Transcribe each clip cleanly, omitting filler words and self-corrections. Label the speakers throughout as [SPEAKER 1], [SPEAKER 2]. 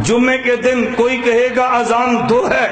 [SPEAKER 1] جمعے کے دن کوئی کہے گا اذان 2 ہے،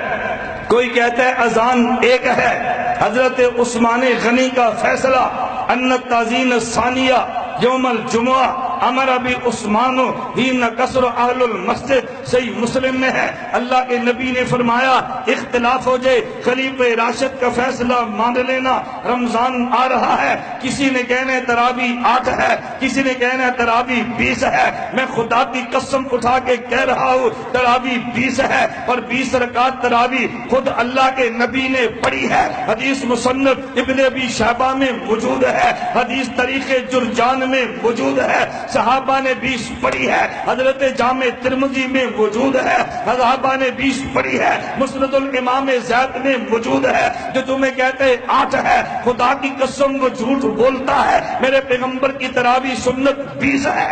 [SPEAKER 1] کوئی کہتا ہے اذان 1 ہے۔ حضرت عثمان غنی کا فیصلہ ان التاذین الثانیہ یوم الجمعہ امر ابی عثمان حین کثر اہل المسجد، صحیح مسلم میں ہے۔ اللہ کے نبی نے فرمایا اختلاف ہو جائے خلیفہ راشد کا فیصلہ مان لینا، رمضان آ رہا ہے، کسی نے کہنا ہے تراویح 8 ہے، کسی نے کہنا ہے تراویح 20 ہے۔ میں خدا کی قسم اٹھا کے کہہ رہا ہوں تراویح 20 ہے، اور 20 رکعت تراویح خود اللہ کے نبی نے پڑھی ہے۔ حدیث مصنف ابن ابی شیبہ میں موجود ہے، حدیث تاریخ جرجان میں موجود ہے، صحابہ نے 20 پڑھی ہے، حضرت جامع ترمذی میں موجود ہے، صحابہ نے 20 پڑھی ہے، مسند الامام زید میں موجود ہے۔ جو تمہیں کہتے ہیں 8 ہے، خدا کی قسم وہ جھوٹ بولتا ہے، میرے پیغمبر کی تراویح سنت 20 ہے۔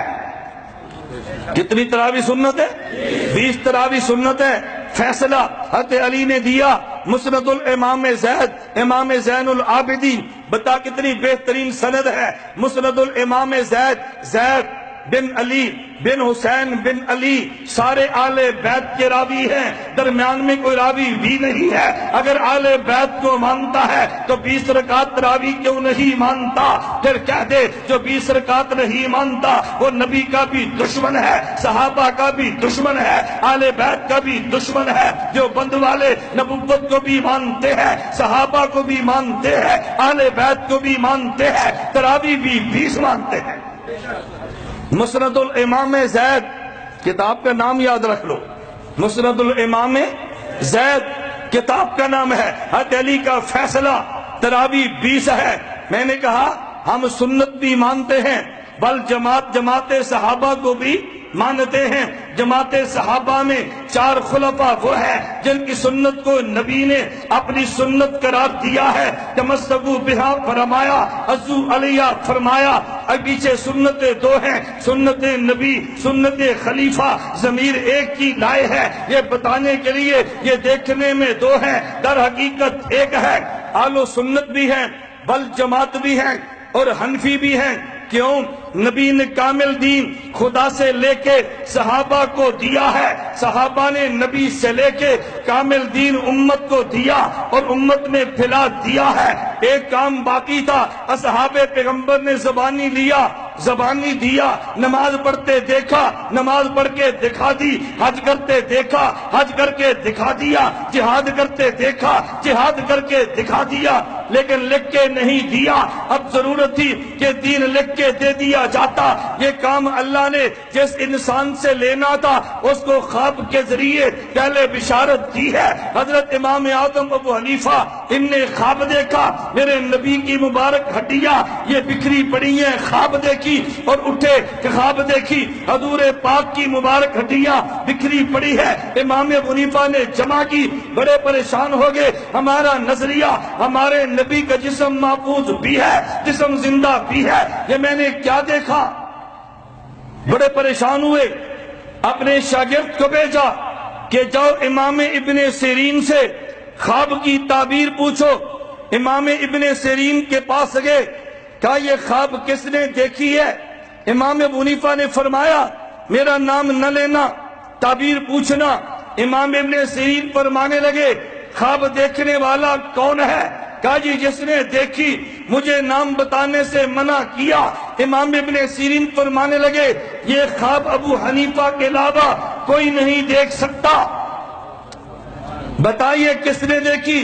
[SPEAKER 1] کتنی تراویح سنت ہے؟ 20 تراویح سنت ہے۔ فیصلہ حضرت علی نے دیا، مسند الامام زید، امام زین العابدین، بتا کتنی بہترین سند ہے۔ مسند الامام زید، زید بن علی بن حسین بن علی سارے آل بیت کے راوی ہیں، درمیان میں کوئی راوی بھی نہیں ہے۔ اگر آل بیت کو مانتا ہے تو 20 رکعت تراویح کیوں نہیں مانتا؟ پھر کہہ دے جو 20 رکعت نہیں مانتا وہ نبی کا بھی دشمن ہے، صحابہ کا بھی دشمن ہے، آل بیت کا بھی دشمن ہے۔ جو بند والے نبوت کو بھی مانتے ہیں، صحابہ کو بھی مانتے ہیں، آل بیت کو بھی مانتے ہیں، تراویح بھی 20 مانتے ہیں۔ مسند الامام زید، کتاب کا نام یاد رکھ لو، مسند الامام زید کتاب کا نام ہے۔ حضرت علی کا فیصلہ تراویح 20 ہے۔ میں نے کہا ہم سنت بھی مانتے ہیں، بل جماعت صحابہ کو بھی مانتے ہیں۔ جماعت صحابہ میں 4 خلفاء وہ ہیں جن کی سنت کو نبی نے اپنی سنت قرار دیا ہے۔ تمسکوا بہا فرمایا، عزو علیہ فرمایا۔ اب پیچھے سنتیں 2 ہیں، سنت نبی، سنت خلیفہ، ضمیر ایک کی لائے ہے یہ بتانے کے لیے، یہ دیکھنے میں 2 ہیں، در حقیقت 1 ہے۔ اہل سنت بھی ہیں، بل جماعت بھی ہیں، اور حنفی بھی ہیں۔ کیوں؟ نبی نے کامل دین خدا سے لے کے صحابہ کو دیا ہے، صحابہ نے نبی سے لے کے کامل دین امت کو دیا اور امت میں پھیلا دیا ہے۔ ایک کام باقی تھا، اصحاب پیغمبر نے زبانی لیا، زبانی دیا، نماز پڑھتے دیکھا، نماز پڑھ کے دکھا دی، حج کرتے دیکھا، حج کر کے دکھا دیا، جہاد کرتے دیکھا، جہاد کر کے دکھا دیا، لیکن لکھ کے نہیں دیا۔ اب ضرورت تھی کہ دین لکھ کے دے دیا جاتا۔ یہ کام اللہ نے جس انسان سے لینا تھا اس کو خواب کے ذریعے پہلے بشارت دی ہے۔ حضرت امام اعظم ابو حنیفہ، ان نے خواب دیکھا، میرے نبی کی مبارک ہڈیاں یہ بکھری پڑی ہیں، خواب دیکھی اور اٹھے کہ خواب دیکھی حضور پاک کی مبارک ہڈیاں بکھری پڑی ہے۔ امام ابو حنیفہ نے جمع کی، بڑے پریشان ہو گئے، ہمارا نظریہ، ہمارے نبی کا جسم محفوظ بھی ہے، جسم زندہ بھی ہے، یہ میں نے کیا دیکھا؟ بڑے پریشان ہوئے، اپنے شاگرد کو بھیجا کہ جاؤ امام ابن سیرین سے خواب کی تعبیر پوچھو۔ امام ابن سیرین کے پاس گئے، کہا یہ خواب کس نے دیکھی ہے؟ امام ابو حنیفہ نے فرمایا میرا نام نہ لینا، تعبیر پوچھنا۔ امام ابن سیرین فرمانے لگے خواب دیکھنے والا کون ہے؟ کہا جی جس نے دیکھی، مجھے نام بتانے سے منع کیا۔ امام ابن سیرین فرمانے لگے یہ خواب ابو حنیفہ کے علاوہ کوئی نہیں دیکھ سکتا، بتائیے کس نے دیکھی؟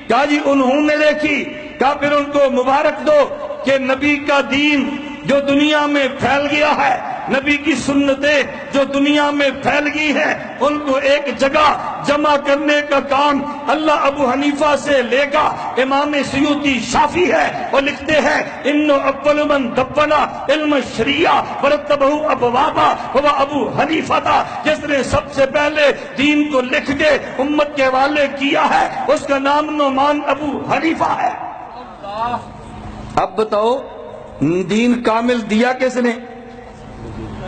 [SPEAKER 1] کہا جی انہوں نے دیکھی۔ کہا پھر ان کو مبارک دو کہ نبی کا دین جو دنیا میں پھیل گیا ہے، نبی کی سنتیں جو دنیا میں پھیل گئی ہیں، ان کو ایک جگہ جمع کرنے کا کام اللہ ابو حنیفہ سے لے گا۔ امام سیوطی شافی ہے اور لکھتے ہیں انو اول من دبنا علم شریعہ ورتبہ ابوابا، وہ ابو حنیفہ تھا جس نے سب سے پہلے دین کو لکھ کے امت کے حوالے کیا ہے، اس کا نام نعمان ابو حنیفہ ہے۔ اب بتاؤ دین کامل دیا کس نے؟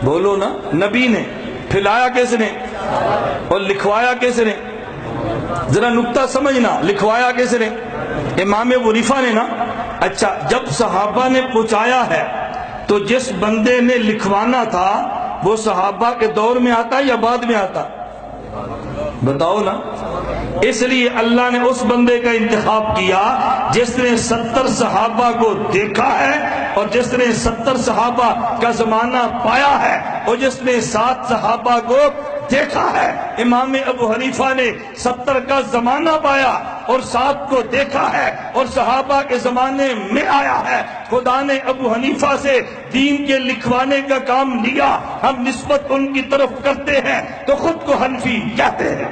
[SPEAKER 1] بولو نا، نبی نے۔ پھیلایا کس نے؟ اور لکھوایا کس نے؟ ذرا نکتہ سمجھنا، لکھوایا کس نے؟ امام ابو حنیفہ نے نا۔ اچھا جب صحابہ نے پہنچایا ہے تو جس بندے نے لکھوانا تھا وہ صحابہ کے دور میں آتا یا بعد میں آتا؟ بتاؤ نا. اس لیے اللہ نے اس بندے کا انتخاب کیا جس نے 70 صحابہ کو دیکھا ہے اور جس نے 70 صحابہ کا زمانہ پایا ہے اور جس نے 7 صحابہ کو دیکھا ہے. امام ابو حنیفہ نے 70 کا زمانہ پایا اور 7 کو دیکھا ہے اور صحابہ کے زمانے میں آیا ہے. خدا نے ابو حنیفہ سے دین کے لکھوانے کا کام لیا. ہم نسبت ان کی طرف کرتے ہیں تو خود کو حنفی کہتے ہیں.